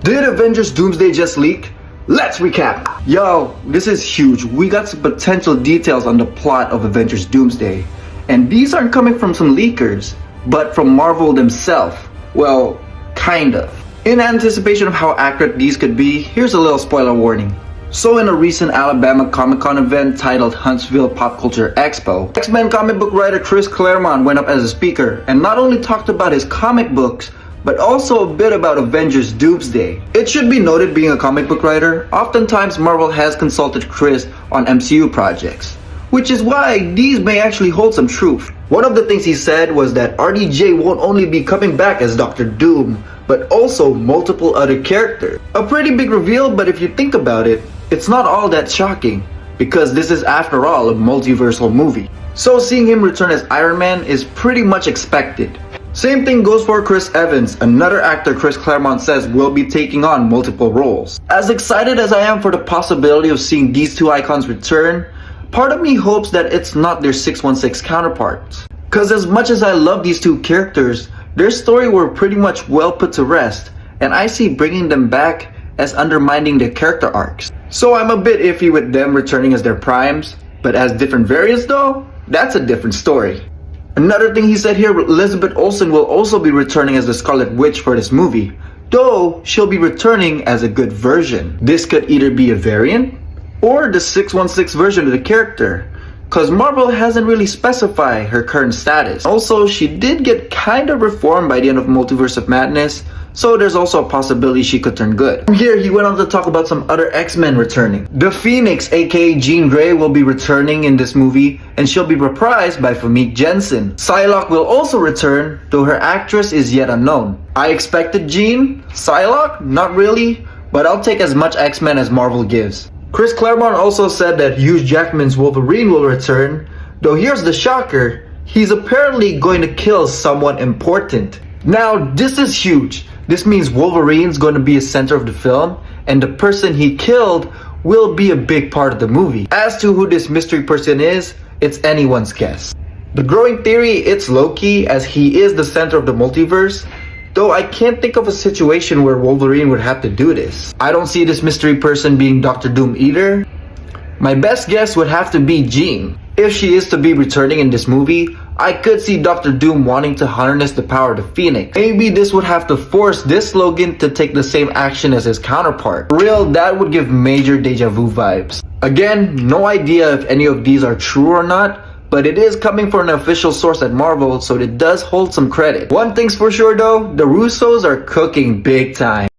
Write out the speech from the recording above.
Did Avengers Doomsday just leak? Let's recap! Yo, this is huge. We got some potential details on the plot of Avengers Doomsday. And these aren't coming from some leakers, but from Marvel themselves. Well, kind of. In anticipation of how accurate these could be, here's a little spoiler warning. So in a recent Alabama Comic-Con event titled Huntsville Pop Culture Expo, X-Men comic book writer Chris Claremont went up as a speaker and not only talked about his comic books, but also a bit about Avengers Doomsday. It should be noted, being a comic book writer, oftentimes Marvel has consulted Chris on MCU projects, which is why these may actually hold some truth. One of the things he said was that RDJ won't only be coming back as Dr. Doom, but also multiple other characters. A pretty big reveal, but if you think about it, it's not all that shocking, because this is after all a multiversal movie. So seeing him return as Iron Man is pretty much expected. Same thing goes for Chris Evans, another actor Chris Claremont says will be taking on multiple roles. As excited as I am for the possibility of seeing these two icons return, part of me hopes that it's not their 616 counterparts. Cause as much as I love these two characters, their story were pretty much well put to rest, and I see bringing them back as undermining their character arcs. So I'm a bit iffy with them returning as their primes, but as different variants though, that's a different story. Another thing he said here, Elizabeth Olsen will also be returning as the Scarlet Witch for this movie, though she'll be returning as a good version. This could either be a variant, or the 616 version of the character, cause Marvel hasn't really specified her current status. Also, she did get kinda reformed by the end of Multiverse of Madness, so there's also a possibility she could turn good. From here, he went on to talk about some other X-Men returning. The Phoenix, aka Jean Grey, will be returning in this movie, and she'll be reprised by Famke Janssen. Psylocke will also return, though her actress is yet unknown. I expected Jean. Psylocke? Not really, but I'll take as much X-Men as Marvel gives. Chris Claremont also said that Hugh Jackman's Wolverine will return, though here's the shocker, he's apparently going to kill someone important. Now, this is huge. This means Wolverine's going to be a center of the film, and the person he killed will be a big part of the movie. As to who this mystery person is, it's anyone's guess. The growing theory, it's Loki, as he is the center of the multiverse, though I can't think of a situation where Wolverine would have to do this. I don't see this mystery person being Dr. Doom either. My best guess would have to be Jean. If she is to be returning in this movie, I could see Dr. Doom wanting to harness the power of the Phoenix. Maybe this would have to force this Logan to take the same action as his counterpart. For real, that would give major deja vu vibes. Again, no idea if any of these are true or not, but it is coming from an official source at Marvel, so it does hold some credit. One thing's for sure though, the Russos are cooking big time.